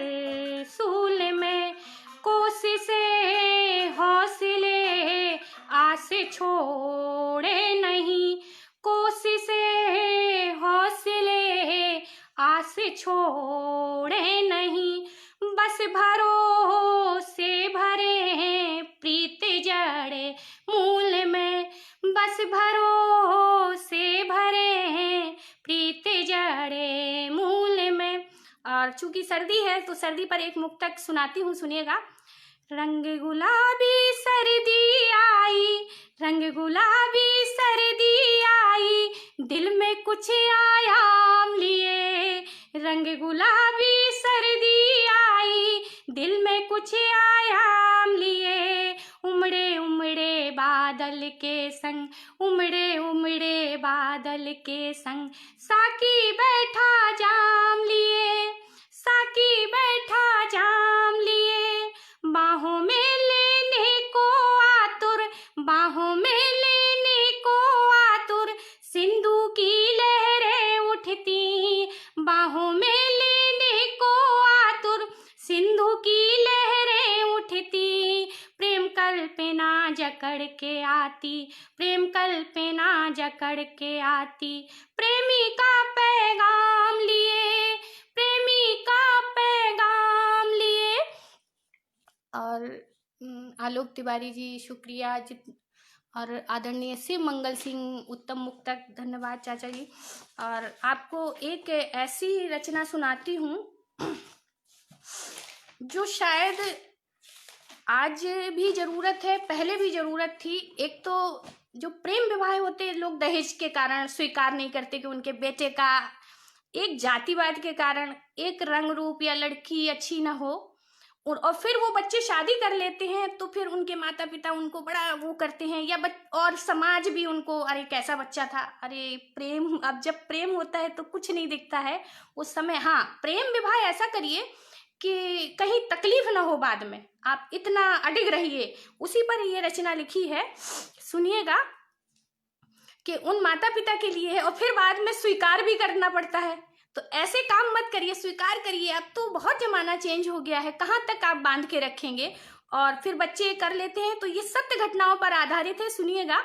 सूल में, कोशिशें हौसले आस छोड़े नहीं, कोशिशें हौसले आस छोड़े नहीं, बस भरोसे भरे हैं प्रीत जड़े मूल में, बस भरोसे भरे हैं प्रीत जड़े मूल में। और चूंकि सर्दी है तो सर्दी पर एक मुक्तक सुनाती हूँ, सुनिएगा। रंग गुलाबी सर्दी आई, रंग गुलाबी सर्दी आई, दिल में कुछ आयाम लिए, रंग गुलाबी सर्दी आई, दिल में कुछ आयाम लिए, उमड़े उमड़े बादल के संग, उमड़े उमड़े बादल के संग, साकी बैठा जाम लिए, साकी बैठा जाम लिए, बाहों में लेने को आतुर, बाहों में लेने को आतुर, सिंधु की लहरें उठती, बाहों में लेने को आतुर, सिंधु की लहरें उठती, प्रेम कल्पना जकड़ के आती, प्रेम कल्पना जकड़ के आती, प्रेमी का पैगाम लिए, प्रेमी का पैगाम लिए। और आलोक तिवारी जी शुक्रिया, और आदरणीय शिव मंगल सिंह उत्तम मुक्तक, धन्यवाद चाचा जी। और आपको एक ऐसी रचना सुनाती हूँ जो शायद आज भी जरूरत है, पहले भी जरूरत थी। एक तो जो प्रेम विवाह होते, लोग दहेज के कारण स्वीकार नहीं करते कि उनके बेटे का, एक जातिवाद के कारण, एक रंग रूप या लड़की अच्छी ना हो, और फिर वो बच्चे शादी कर लेते हैं, तो फिर उनके माता पिता उनको बड़ा वो करते हैं, या और समाज भी उनको, अरे कैसा बच्चा था, अरे प्रेम, अब जब प्रेम होता है तो कुछ नहीं दिखता है उस समय। हाँ, प्रेम विवाह ऐसा करिए कि कहीं तकलीफ ना हो बाद में, आप इतना अडिग रहिए। उसी पर ये रचना लिखी है, सुनिएगा, कि उन माता पिता के लिए है और फिर बाद में स्वीकार भी करना पड़ता है। तो ऐसे काम मत करिए, स्वीकार करिए। अब तो बहुत जमाना चेंज हो गया है, कहाँ तक आप बांध के रखेंगे, और फिर बच्चे कर लेते हैं। तो ये सत्य घटनाओं पर आधारित है, सुनिएगा।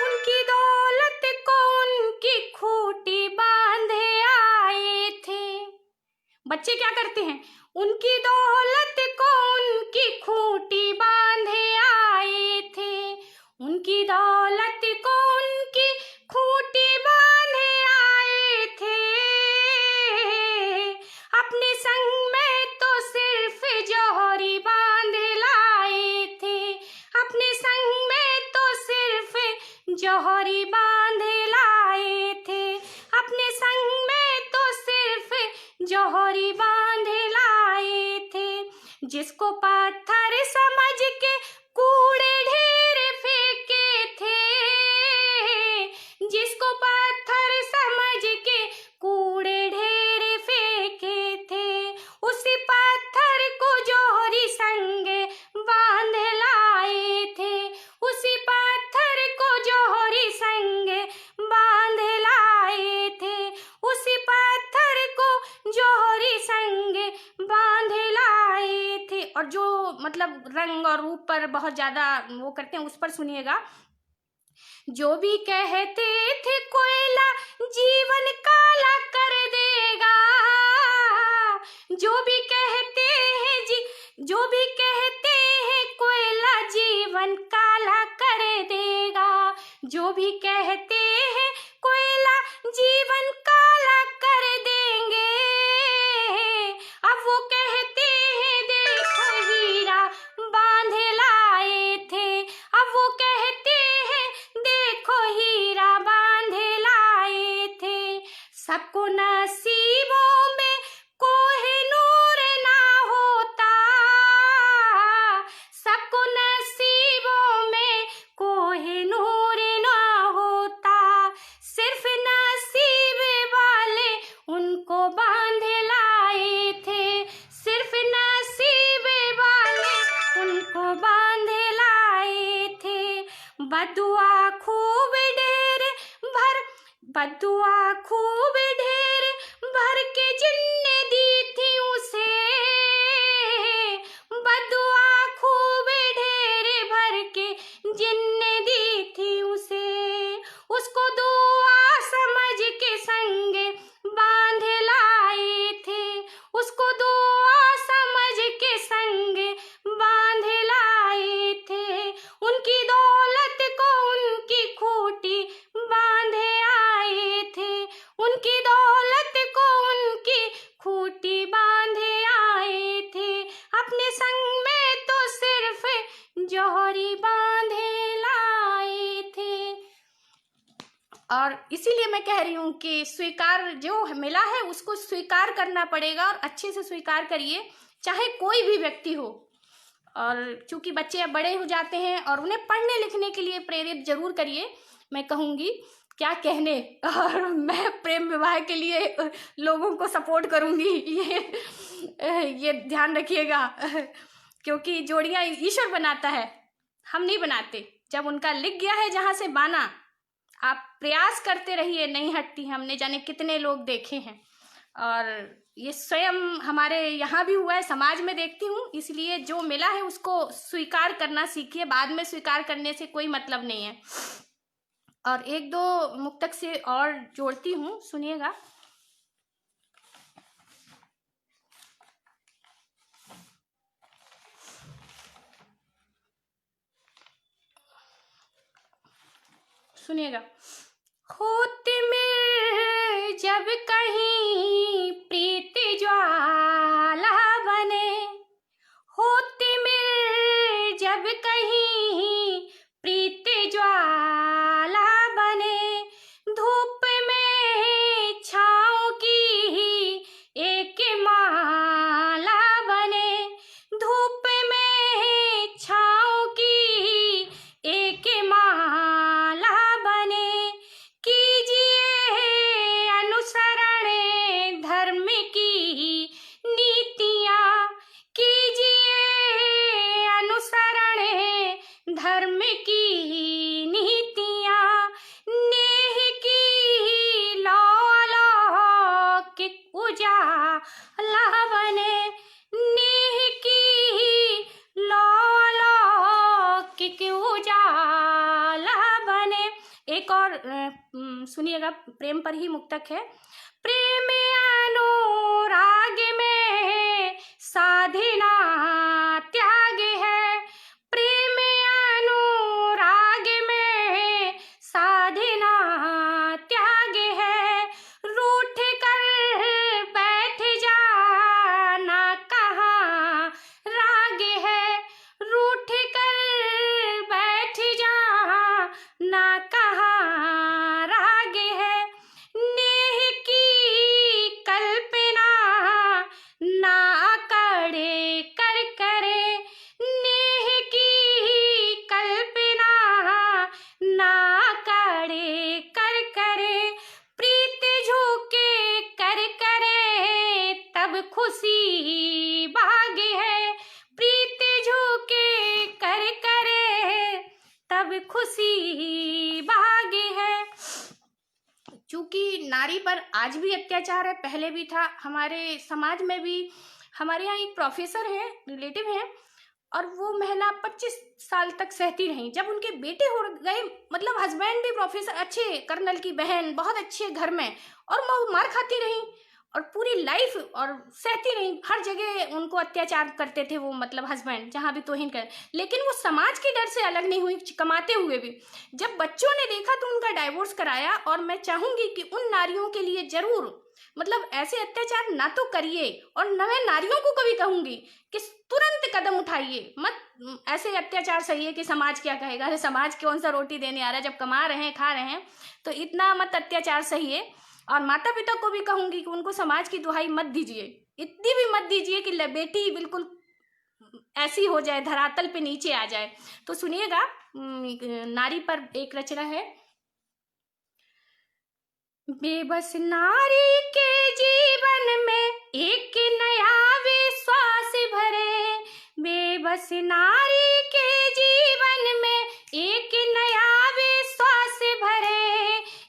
उनकी दौलत को उनकी खूंटी बांधे आए थे। बच्चे क्या करते हैं, उनकी दौलत को उनकी खूंटी बांधे आए थे, उनकी दौलत को उनकी खूंटी बांधे आए थे। अपने संग में तो सिर्फ जौहरी बांध लाए थे, अपने संग में तो सिर्फ जौहरी बांध लाए थे, अपने संग में तो सिर्फ जौहरी बांध लाए थे। जिसको पत्थर समझ के कूड़े ढेर फेंके थे, जिसको पत्थर समझ के कूड़े ढेर फेंके थे, उसी पत्थर को जौहरी संग बांध लाए थे, उसी पत्थर को जौहरी संग बांध लाए थे, उसी पत्थर को जौहरी संग बांध लाए थे। और जो मतलब रंग और रूप पर बहुत ज्यादा वो करते हैं, उस पर सुनिएगा। जो भी कहते थे कोयला जीवन काला कर देगा, जो भी कहते हैं जो भी कहते हैं कोयला जीवन काला कर देगा, जो भी कहते हैं कोयला जीवन काला कर देंगे। अब वो कहते हैं देखो हीरा बांध लाए थे, अब वो कहते हैं देखो हीरा बांध लाए थे। सबको नसीबों में कोहिनूर ना होता, सबको नसीबों में कोहिनूर ना होता, सिर्फ नसीब वाले उनको बांध लाए थे, सिर्फ नसीब वाले उनको बांध लाए थे। बदुआ खूब ढेर भर, बदुआ खूब ढेर भर के जिन्ने दी थी उसे, बदुआ खूब ढेर भर के जिन्ने दी थी उसे, उसको दुआ समझ के संग बांध लाए थे, उसको दुआ समझ के संग बांध लाए थे। उनकी दौलत को उनकी खूंटी बांधे आए थे, उनकी दौलत को उनकी खूंटी बांधे आए थे। अपने संग में तो सिर्फ जौहरी बांधे लाए थे। और इसीलिए मैं कह रही हूँ कि स्वीकार जो मिला है उसको स्वीकार करना पड़ेगा, और अच्छे से स्वीकार करिए, चाहे कोई भी व्यक्ति हो। और चूंकि बच्चे अब बड़े हो जाते हैं, और उन्हें पढ़ने लिखने के लिए प्रेरित जरूर करिए, मैं कहूँगी, क्या कहने। और मैं प्रेम विवाह के लिए लोगों को सपोर्ट करूँगी, ये ध्यान रखिएगा, क्योंकि जोड़ियाँ ईश्वर बनाता है, हम नहीं बनाते। जब उनका लिख गया है जहाँ से बाना, आप प्रयास करते रहिए, नहीं हटती। हमने जाने कितने लोग देखे हैं, और ये स्वयं हमारे यहाँ भी हुआ है, समाज में देखती हूँ। इसलिए जो मिला है उसको स्वीकार करना सीखिए, बाद में स्वीकार करने से कोई मतलब नहीं है। और एक दो मुक्तक से और जोड़ती हूँ, सुनिएगा। सुनिएगा। होते में जब कहीं प्रीति ज्वाला बने, होते में ही प्रीत ज्वाला बने, धूप में छाँव की ही एक माला बने, धूप में छाँव की ही एक माला बने। कीजिए अनुसरण धर्म की नीतियाँ, कीजिए अनुसरण धर्म की नीतियाँ, नेह की लौ अलौकिक उजाला बने, नेह की लौ अलौकिक उजाला बने। एक और सुनिएगा, प्रेम पर ही मुक्तक है। प्रेम अनुराग में साधना त्याग है, प्रेम अनुराग में साधना त्याग है, रूठ कर बैठ जाना कहाँ राग है, रूठ कर बैठ जाना कहाँ राग है। नेह की कल्पना ना अकड़े कर करे, नेह की कल्पना ना अकड़े कर करे, प्रीत झुके कर करे तब खुशी बाग है, प्रीत झुके कर करे तब खुशी बाग है। चूंकि नारी पर आज भी अत्याचार है, पहले भी था, हमारे समाज में भी। हमारे यहाँ एक प्रोफेसर हैं, रिलेटिव हैं, और वो महिला 25 साल तक सहती रही। जब उनके बेटे हो गए, मतलब हस्बैंड भी प्रोफेसर, अच्छे कर्नल की बहन, बहुत अच्छे घर में, और वो मार खाती रही और पूरी लाइफ और सहती रही। हर जगह उनको अत्याचार करते थे वो, मतलब हस्बैंड जहाँ भी तौहीन कर, लेकिन वो समाज के डर से अलग नहीं हुई, कमाते हुए भी। जब बच्चों ने देखा तो उनका डाइवोर्स कराया। और मैं चाहूंगी कि उन नारियों के लिए जरूर, मतलब ऐसे अत्याचार ना तो करिए, और न मैं नारियों को कभी कहूंगी कि तुरंत कदम उठाइए मत। ऐसे अत्याचार सही है कि समाज क्या कहेगा, अरे समाज कौन सा रोटी देने आ रहा है, जब कमा रहे हैं खा रहे हैं, तो इतना मत अत्याचार सही है। और माता पिता को भी कहूंगी कि उनको समाज की दुहाई मत दीजिए, इतनी भी मत दीजिए कि बेटी बिल्कुल ऐसी हो जाए, धरातल पे नीचे आ जाए। तो सुनिएगा, नारी पर एक रचना है। बेबस नारी के जीवन में एक नया विश्वास भरे, बेबस नारी के जीवन में एक नया विश्वास भरे,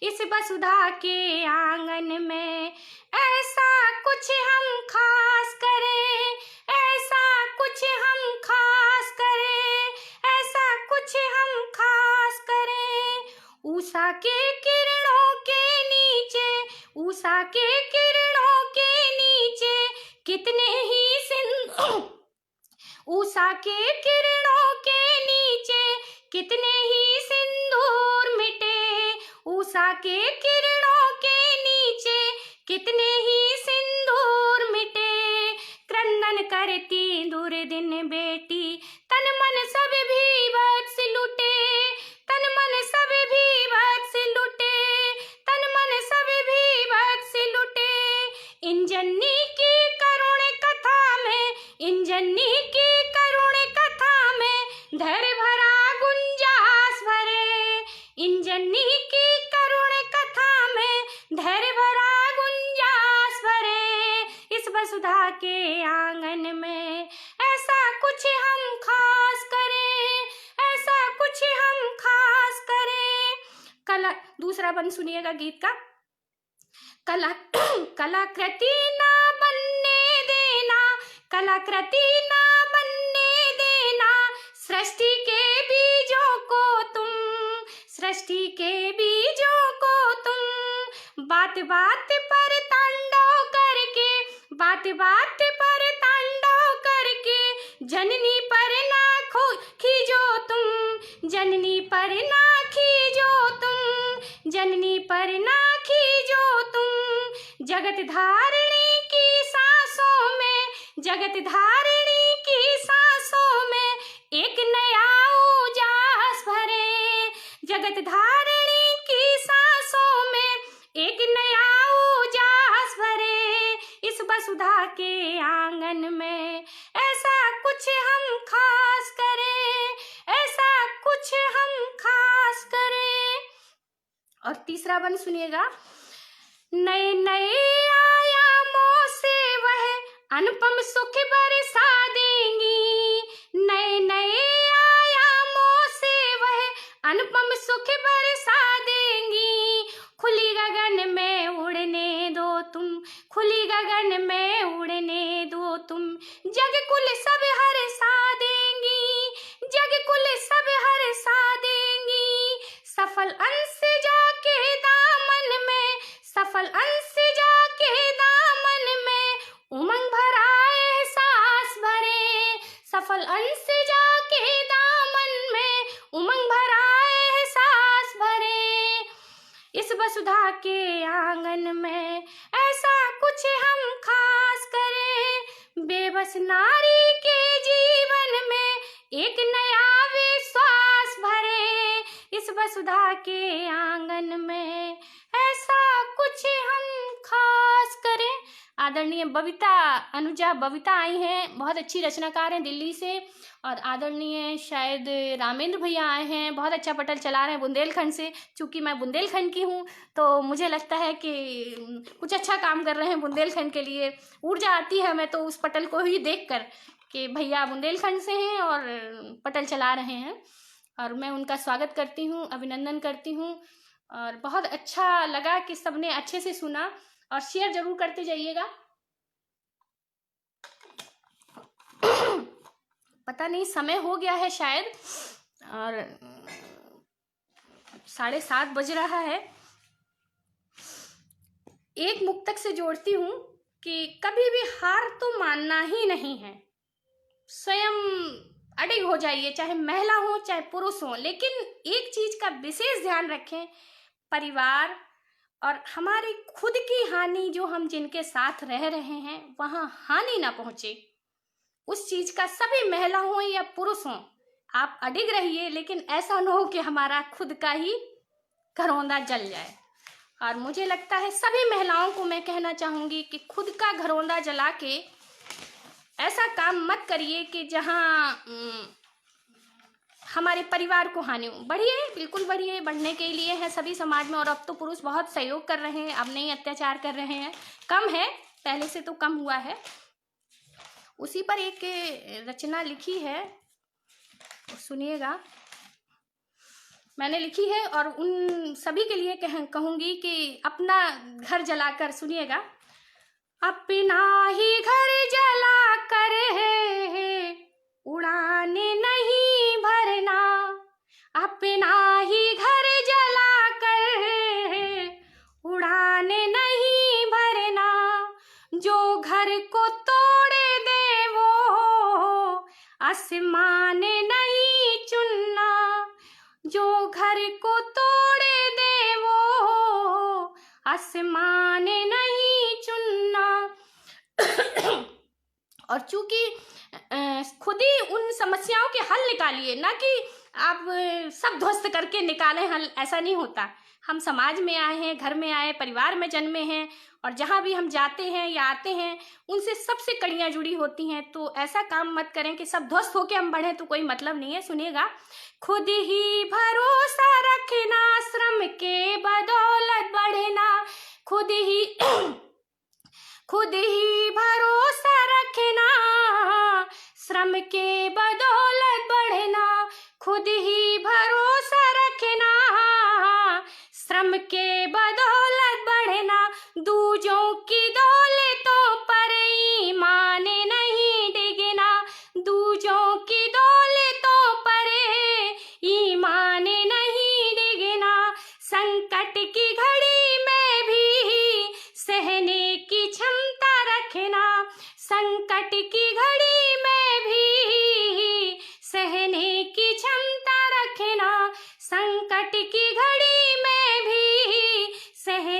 इस वसुधा के आंगन में ऐसा कुछ हम खास करें, ऐसा कुछ हम खास करें, ऐसा कुछ हम खास करें। उषा के किरणों के नीचे, उषा के किरणों के नीचे कितने ही उषा के किरणों के नीचे कितने ही सिंदूर मिटे, उषा के किरणों के नीचे कितने ही सिंदूर मिटे। क्रंदन करती दूर दिन बेटी, तन मन सब भी बख्श लुटे, तन मन सब भी बख्श लुटे, तन मन सब भी बख्श लुटे। इन जन्नी की करुण कथा में, इन जन्नी की करुण कथा में धैर्य भरा गुंजास भरे, इन जन्नी की करुण कथा में धैर्य भरा गुंजास भरे। इस वसुधा के आंगन में ऐसा कुछ हम खास करें, ऐसा कुछ हम खास करें। कला, दूसरा बंद सुनिएगा गीत का। कलाकृति ना बनने देना, कलाकृति ना बनने देना, सृष्टि के बीजों को तुम, सृष्टि के बीजों को तुम। बात बात पर तांडव करके, बात बात पर तांडव करके, जननी पर ना खीजो तुम, जननी पर ना खीजो तुम, जननी पर ना खीजो तुम। जगत धारिणी की सांसों में, जगत धारिणी की सांसों में एक नया उठत धारणी की सांसों में एक नया उजास भरे। इस वसुधा के आंगन में ऐसा कुछ हम खास करें, ऐसा कुछ हम खास करें। और तीसरा वन सुनिएगा। नए नए आयामों से वह अनुपम सुख बरसा देंगी, नए नए आयामों से वह अनुपम सुख बरसा देंगी। खुली गगन में उड़ने दो तुम, खुली गगन में उड़ने दो तुम, जग कुल सब हर्षा देंगी, जग कुल सब हर्षा देंगी। सफल अंश जाके दामन में, सफल अंश जाके दामन में उमंग भरा एहसास भरे। सफल अंश जाके दामन में उमंग भरा एहसास भरे। इस वसुधा के आंगन में ऐसा कुछ हम खास करें। बेबस नारी के जीवन में एक नया विश्वास भरे। इस वसुधा के आंगन में ऐसा कुछ हम खास करें। आदरणीय बबीता, अनुजा बबीता आई हैं, बहुत अच्छी रचनाकार हैं दिल्ली से। और आदरणीय शायद रामेंद्र भैया आए हैं, बहुत अच्छा पटल चला रहे हैं बुंदेलखंड से। चूँकि मैं बुंदेलखंड की हूँ तो मुझे लगता है कि कुछ अच्छा काम कर रहे हैं बुंदेलखंड के लिए। ऊर्जा आती है मैं तो उस पटल को ही देखकर कि भैया बुंदेलखंड से हैं और पटल चला रहे हैं। और मैं उनका स्वागत करती हूँ, अभिनंदन करती हूँ। और बहुत अच्छा लगा कि सबने अच्छे से सुना। और शेयर जरूर करते जाइएगा। पता नहीं समय हो गया है शायद, और 7:30 बज रहा है। एक मुक्तक से जोड़ती हूँ कि कभी भी हार तो मानना ही नहीं है। स्वयं अडिग हो जाइए, चाहे महिला हो चाहे पुरुष हो, लेकिन एक चीज का विशेष ध्यान रखें, परिवार और हमारी खुद की हानि, जो हम जिनके साथ रह रहे हैं वहां हानि ना पहुंचे, उस चीज का सभी महिला हो या पुरुष हो आप अडिग रहिए। लेकिन ऐसा ना हो कि हमारा खुद का ही घरौंदा जल जाए। और मुझे लगता है सभी महिलाओं को मैं कहना चाहूंगी कि खुद का घरौंदा जला के ऐसा काम मत करिए कि जहां हमारे परिवार को हानि हो। बढ़िए, बिल्कुल बढ़िए, बढ़ने के लिए है सभी समाज में। और अब तो पुरुष बहुत सहयोग कर रहे हैं, अब नहीं अत्याचार कर रहे हैं, कम है, पहले से तो कम हुआ है। उसी पर एक रचना लिखी है, सुनिएगा, मैंने लिखी है और उन सभी के लिए कहूंगी कि अपना घर जलाकर, सुनिएगा, अपना ही घर जलाकर है उड़ाने नहीं भरना, अपना ही घर जलाकर है उड़ाने नहीं भरना। जो घर को तोड़े दे वो आसमान नहीं चुनना, जो घर को तोड़े दे वो आसमान नहीं चुनना। और चूंकि खुद ही उन समस्याओं के हल निकालिए, ना कि आप सब ध्वस्त करके निकालें हल, ऐसा नहीं होता। हम समाज में आए हैं, घर में आए, परिवार में जन्मे हैं, और जहाँ भी हम जाते हैं या आते हैं उनसे सबसे कड़ियाँ जुड़ी होती हैं। तो ऐसा काम मत करें कि सब ध्वस्त होके हम बढ़ें, तो कोई मतलब नहीं है। सुनिएगा, खुद ही भरोसा रखना, श्रम के बदौलत बढ़ना, खुद ही भरोसा रखना, श्रम के बदौलत बढ़ना, खुद ही भरोसा रखना, श्रम के बदौलत बढ़ना। दूजों की दौलतों पर ईमान नहीं डिगना, दूजों की दौलतों पर ईमान नहीं डिगना। संकट की घड़ी में भी सहने की क्षमता रखना, संकट की घड़ी में भी सहने की क्षमता रखना, संकट की घड़ी में भी सहने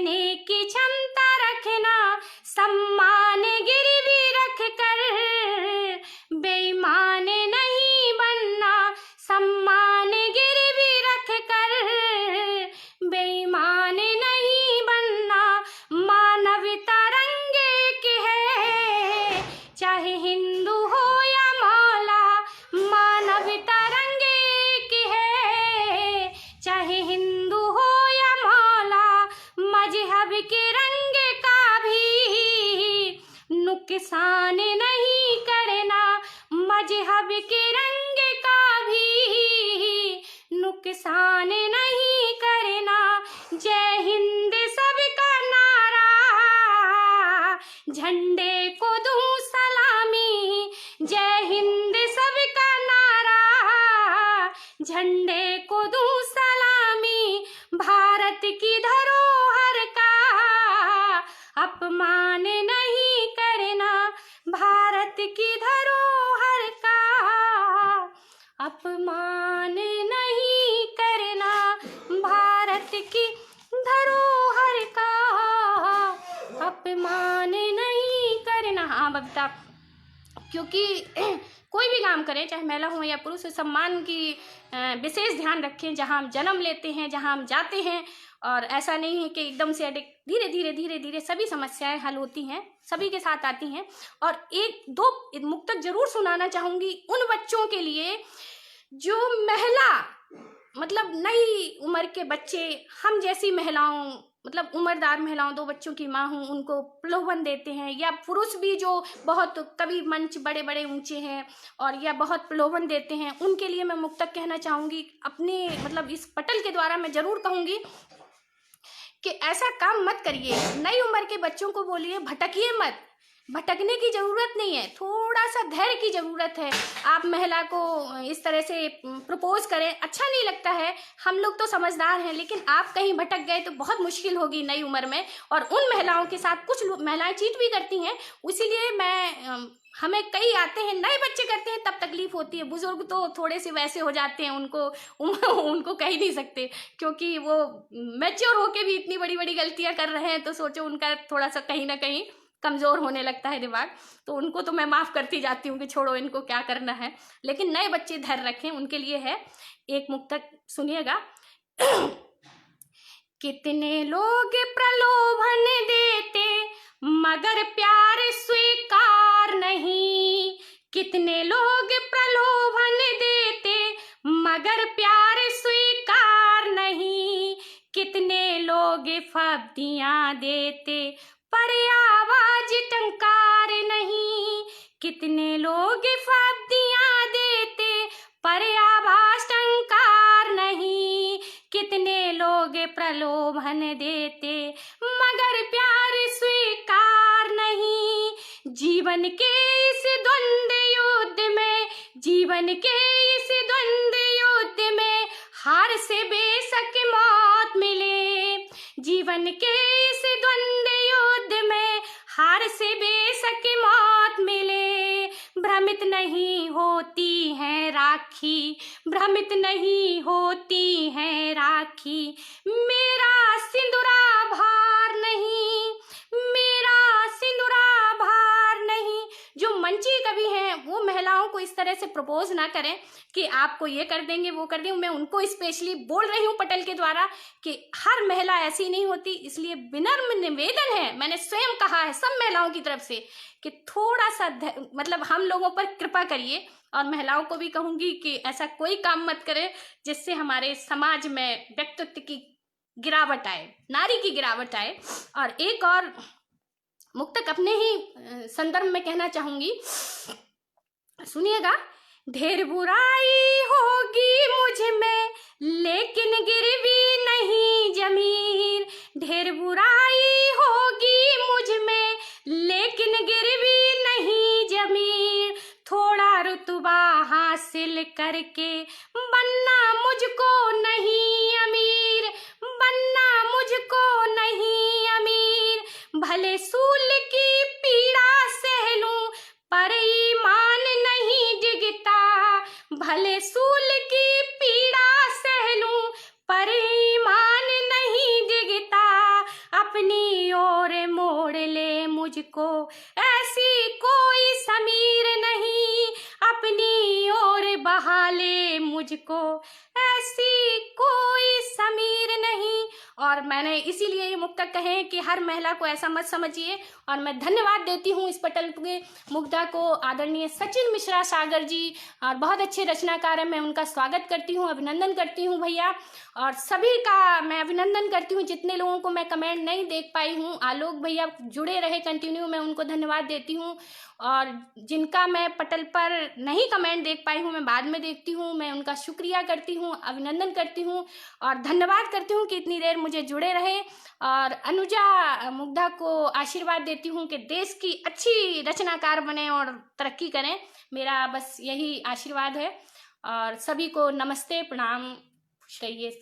चाहे हिंदू हो या मौला, मजहब के रंग का भी नुकसान नहीं करना, मजहब के रंग का भी नुकसान नहीं करना। जय हिंद सबका नारा, झंडे को दूं सलामी, जय हिंद सबका नारा, झंडे को दूं सलामी। भारत की धरोहर का अपमान नहीं करना, भारत की धरोहर का अपमान नहीं करना, भारत की धरोहर का अपमान नहीं करना। हाँ बबीता, क्योंकि कोई भी काम करें, चाहे महिला हो या पुरुष, सम्मान की विशेष ध्यान रखें। जहाँ हम जन्म लेते हैं, जहाँ हम जाते हैं, और ऐसा नहीं है कि एकदम से धीरे धीरे धीरे धीरे सभी समस्याएं हल होती हैं, सभी के साथ आती हैं। और एक दो मुक्तक जरूर सुनाना चाहूँगी उन बच्चों के लिए जो महिला, मतलब नई उम्र के बच्चे, हम जैसी महिलाओं, मतलब उम्रदार महिलाओं, 2 बच्चों की माँ हूँ, उनको प्रलोभन देते हैं, या पुरुष भी जो बहुत कवि मंच बड़े बड़े ऊंचे हैं और या बहुत प्रलोभन देते हैं, उनके लिए मैं मुक्तक कहना चाहूँगी। अपने मतलब इस पटल के द्वारा मैं जरूर कहूँगी कि ऐसा काम मत करिए। नई उम्र के बच्चों को बोलिए भटकिए मत, भटकने की जरूरत नहीं है, थोड़ा सा धैर्य की जरूरत है। आप महिला को इस तरह से प्रपोज करें, अच्छा नहीं लगता है, हम लोग तो समझदार हैं, लेकिन आप कहीं भटक गए तो बहुत मुश्किल होगी नई उम्र में। और उन महिलाओं के साथ कुछ महिलाएं चीट भी करती हैं, इसीलिए हमें कई आते हैं, नए बच्चे करते हैं तब तकलीफ होती है। बुजुर्ग तो थोड़े से वैसे हो जाते हैं, उनको कह ही नहीं सकते, क्योंकि वो मैच्योर होके भी इतनी बड़ी बड़ी गलतियां कर रहे हैं, तो सोचो उनका थोड़ा सा कहीं ना कहीं कमज़ोर होने लगता है दिमाग। तो उनको तो मैं माफ़ करती जाती हूँ कि छोड़ो, इनको क्या करना है। लेकिन नए बच्चे धैर्य रखें, उनके लिए है एक मुक्तक, सुनिएगा। कितने लोग प्रलोभन देते मगर प्यार स्वीकार नहीं, कितने लोग प्रलोभन देते मगर प्यार स्वीकार नहीं, कितने लोग फब्तियाँ देते पर आवाज टंकार नहीं, कितने लोग फब्तियाँ देते पर आवाज टंकार नहीं, कितने लोग प्रलोभन देते मगर प्यार स्वीकार नहीं। जीवन के इस द्वंद्व युद्ध में, जीवन के इस द्वंद्व युद्ध में हार से बेशक मौत मिले, जीवन के इस द्वंद्व युद्ध में हार से बेशक मौत मिले। भ्रमित नहीं होती है राखी, भ्रमित नहीं होती है राखी, मेरा सिंदूरा भार नहीं, मेरा सिंदूरा भार नहीं। जो मंची कवि हैं वो महिलाओं को इस तरह से प्रपोज ना करें कि आपको ये कर देंगे वो कर देंगे। मैं उनको स्पेशली बोल रही हूँ पटल के द्वारा कि हर महिला ऐसी नहीं होती, इसलिए विनम्र निवेदन है, मैंने स्वयं कहा है सब महिलाओं की तरफ से कि थोड़ा सा मतलब हम लोगों पर कृपा करिए। और महिलाओं को भी कहूँगी कि ऐसा कोई काम मत करें जिससे हमारे समाज में व्यक्तित्व की गिरावट आए, नारी की गिरावट आए। और एक और मुक्तक अपने ही संदर्भ में कहना चाहूँगी, सुनिएगा। ढेर बुराई होगी मुझ में लेकिन गिरवी नहीं जमीर, ढेर बुराई होगी मुझ में लेकिन गिरवी नहीं जमीर, थोड़ा रुतबा हासिल करके बनना मुझको नहीं अमीर, बनना मुझको नहीं अमीर, भले सूल की पीड़ा सह लूं पर ईमान नहीं डिगता, भले सूल की पीड़ा सह लूं पर ईमान नहीं डिगता, अपनी ओर मोड़ ले मुझको ऐसी कोई समीर नहीं, अपनी ओर बहा ले मुझको ऐसी कोई समीर नहीं। और मैंने इसीलिए ये मुक्तक कहे कि हर महिला को ऐसा मत समझिए। और मैं धन्यवाद देती हूँ इस पटल के मुग्धा को आदरणीय सचिन मिश्रा सागर जी, और बहुत अच्छे रचनाकार हैं, मैं उनका स्वागत करती हूँ, अभिनंदन करती हूँ भैया। और सभी का मैं अभिनंदन करती हूँ, जितने लोगों को मैं कमेंट नहीं देख पाई हूँ, आलोक भैया जुड़े रहे कंटिन्यू, मैं उनको धन्यवाद देती हूँ। और जिनका मैं पटल पर नहीं कमेंट देख पाई हूँ, मैं बाद में देखती हूँ, मैं उनका शुक्रिया करती हूँ, अभिनंदन करती हूँ और धन्यवाद करती हूँ कि इतनी देर मुझे जुड़े रहे। और अनुजा मुग्धा को आशीर्वाद देती हूँ कि देश की अच्छी रचनाकार बने और तरक्की करें, मेरा बस यही आशीर्वाद है। और सभी को नमस्ते, प्रणाम, खुश रहिए।